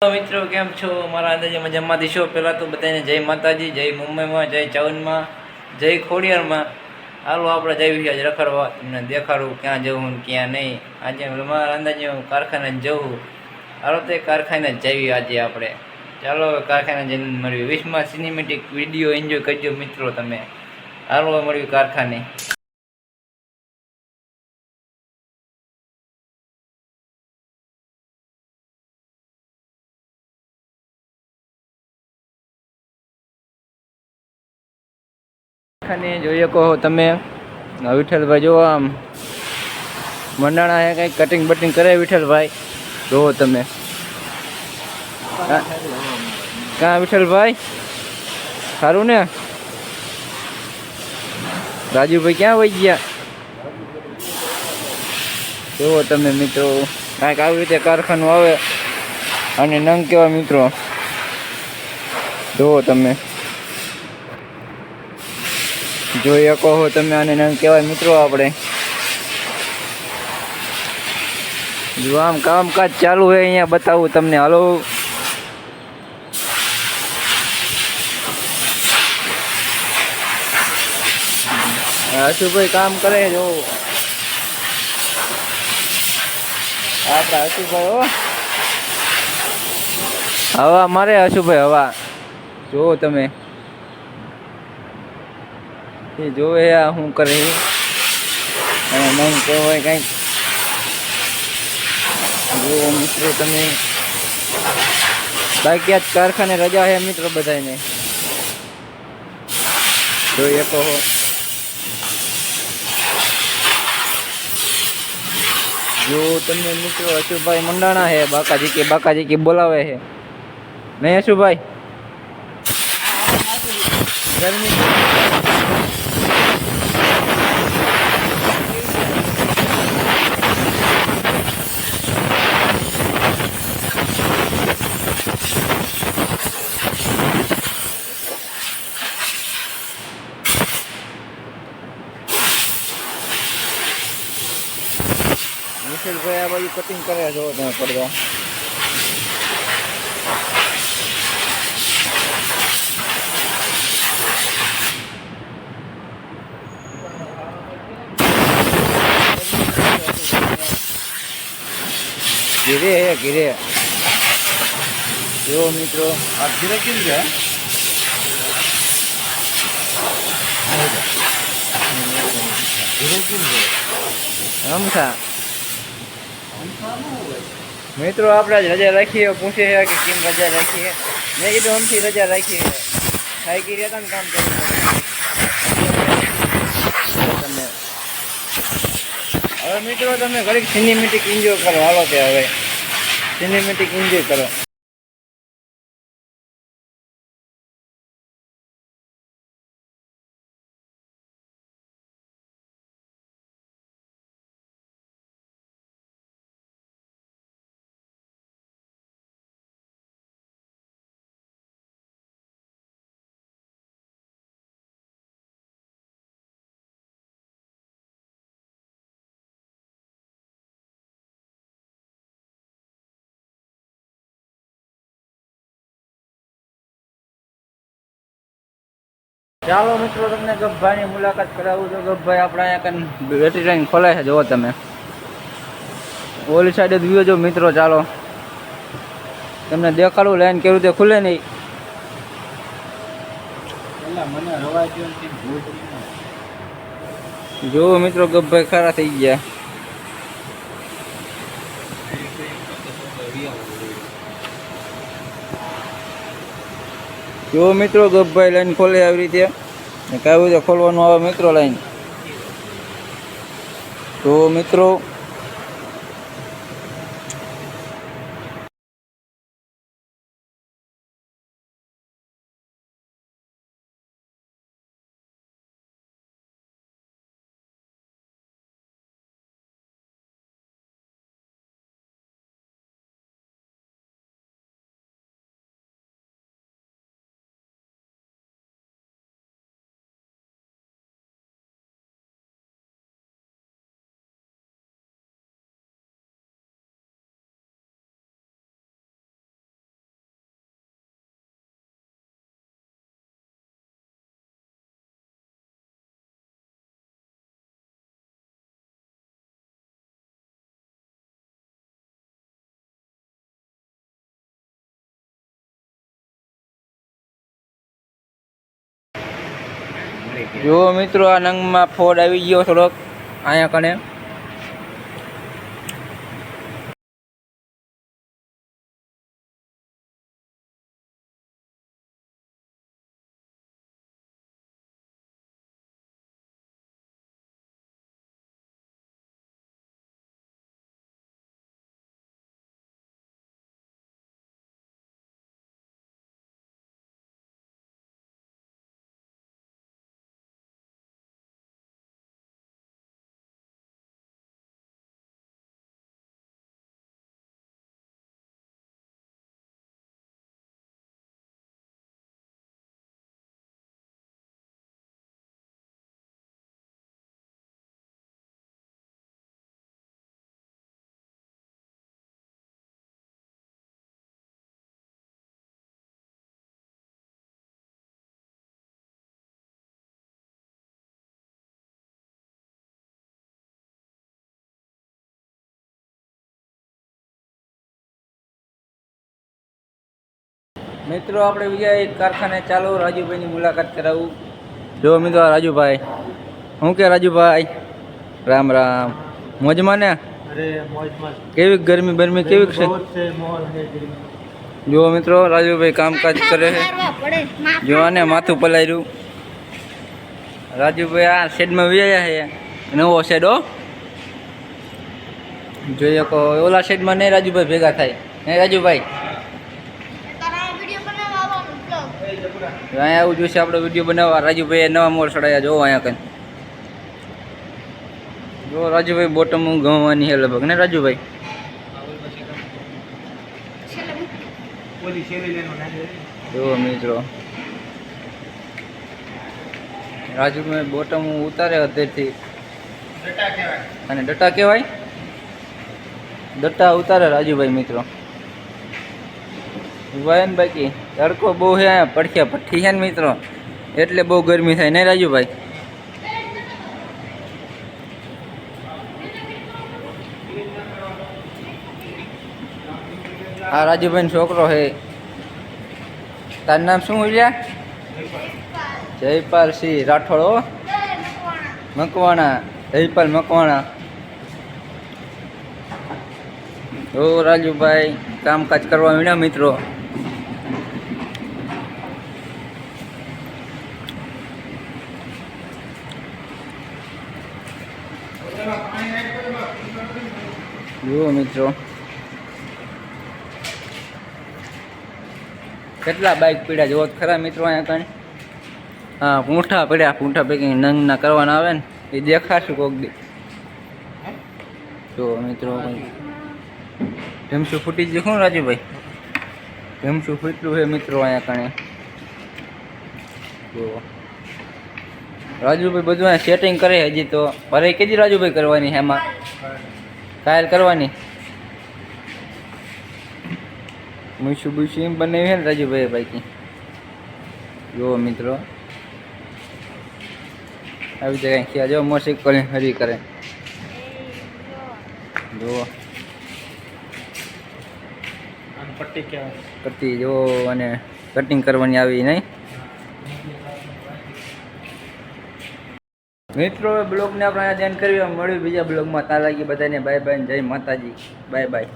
Hello મિત્રો, કેમ છો? મારા અંદાજે મજામાંથી છો. પહેલાં તો બધાને જય માતાજી, જય મુંબઈમાં, જય ચાવનમાં, જય ખોડિયારમાં. હાલો આપણે જઈએ આજે રખડવા, તમને દેખાડું ક્યાં જવું ક્યાં નહીં. આજે મારા અંદાજે હું કારખાને જવું. હાલો તે કારખાને જઈએ આજે આપણે. ચાલો હવે કારખાને જઈને મળ્યું. 20માં સિનેમેટિક વિડીયો એન્જોય કરજો મિત્રો તમે. હાલો મળ્યું કારખાને. કારખાને જોઈએ કહો તમે. વિઠ્ઠલભાઈ જો આમ મંડાણા હે, કંઈક કટિંગ બટિંગ કરે વિઠ્ઠલભાઈ. જોવો તમે. ક્યાં વિઠ્ઠલભાઈ? સારું ને? રાજુભાઈ ક્યાં વહી ગયા? જોવો તમે મિત્રો, કાંઈક આવી રીતે કારખાનું આવે અને નંગ કેવા મિત્રો. જોવો તમે, જોઈ શકો છો તમે. આને નંગ કહેવાય મિત્રો. આપણે જો આમ કામકાજ ચાલુ હોય અહીંયા બતાવું તમને. હાલો હશુભાઈ કામ કરે. જો આપડા હશુભાઈ હો, હવા મારે હશુભાઈ હવા. જોવો તમે, એ જોવે આ શું કરે અને મન કહેવાય કંઈક. જોવો મિત્રો તમે. બાકી આજ કારખાને રજા છે મિત્રો બધાને. જોઈએ કહો. જો તમને મિત્રો હશુભાઈ મંડાણા હે. બાકાજી કે બોલાવે છે નહીં હશુભાઈ? ગરમી વિઠ્ઠલભાઈ આ બાજુ કટિંગ કરે. જો તમે પડદા. ઘીરે હે ઘીરે. જો મિત્રો આ ઘીરે કેમ છે? રમતા મિત્રો આપણે આજ રજા રાખીએ. પૂછે છે કે કેમ રજા રાખીએ. મેં કીધું અમથી રજા રાખીએ. ખાઈ ગઈ રહ્યા ને કામ કરી તમે. હવે મિત્રો તમે ઘડીક સિનેમેટિક એન્જોય કરો. હાલો તે હવે સિનેમેટિક એન્જોય કરો. ચાલો મિત્રો તમને ગબ્ભાઈની મુલાકાત કરાવું તો ગબ્ભાઈ આપણે અહીંયા કઈ બેટરી લાઈન ખોલે છે. જુઓ તમે ઓલી સાઈડ જ વ્યૂ જો મિત્રો. ચાલો તમને દેખાડું લાઈન કેવી રીતે ખુલે નહીં. જુઓ મિત્રો ગબ્ભાઈ ખરા થઈ ગયા. જો મિત્રો ગબ્ભાઈ લાઈન ખોલે આવી રીતે. કઈ રીતે ખોલવાનું આવે મિત્રો લાઈન. તો મિત્રો જો મિત્રો આ નંગમાં ફોડ આવી ગયો થોડોક અહીંયા કને. મિત્રો આપણે બીજા એક કારખાને ચાલો રાજુભાઈની મુલાકાત કરાવું. જો મિત્રો રાજુભાઈ, શું કે રાજુભાઈ? રામ રામ. મોજમાં ને? કેવી ગરમી બરમી કેવી છે? જો મિત્રો રાજુભાઈ કામકાજ કરે છે. જો આને માથું પલાયરું. રાજુભાઈ આ શેડમાં વ્યાયા છે, નવો શેડ. હો જોઈએ કહો ઓલા શેડમાં નહીં રાજુભાઈ ભેગા થાય. હે રાજુભાઈ? અહીંયા આવું જોઈશે આપણે વિડીયો બનાવવા. રાજુભાઈ નવા મોર ચડાયા. જો અહીંયા કંઈ જો રાજુભાઈ બોટમ ગમવાની છે લગભગ ને રાજુભાઈ? જો મિત્રો રાજુભાઈ બોટમ ઉતારે અત્યારથી. અને ડટા કહેવાય, ડટા ઉતારે રાજુભાઈ મિત્રો. વાયન બાકી તડકો બહુ છે, પડખ્યા પઠ્ઠી છે ને મિત્રો, એટલે બહુ ગરમી થાય નહીં રાજુભાઈ? આ રાજુભાઈનો છોકરો છે. તારું નામ શું હોય? જયપાલ સિંહ રાઠોડ. મકવાણા. જયપાલ મકવાણા. ઓ રાજુભાઈ કામકાજ કરવા મીના મિત્રો. જુઓ મિત્રો કેટલા બાઇક પીડ્યા જુઓ ખરા મિત્રો અહીંયા કણ. હા પૂંઠા પડ્યા. પૂંઠા પૈકી નંગના કરવાના આવે ને એ દેખાશું કોક દી. જો મિત્રો ભેમસું ફૂટી ગયું શું રાજુભાઈ? ભેમસું ફૂટલું છે મિત્રો અહીંયા કણે. જો રાજુભાઈ બધું સેટિંગ કરે હજી તો. ભરાઈ કેજી રાજુભાઈ કરવાની છે એમાં? કાયલ કરવાની. મૂછું બૂછું એમ બનાવી છે ને રાજુભાઈ બાઈકી. જો મિત્રો આવી જગ્યાએ ખ્યા જો મોસી કરી હરી કરે. જો પટ્ટી જો અને કટિંગ કરવાની આવી નહીં મિત્રો. બ્લોગને આપણે ધ્યાન કરી મળ્યું બીજા બ્લોગમાં. ત્યાં લાગી બધાને બાય બાય. જય માતાજી. Bye bye.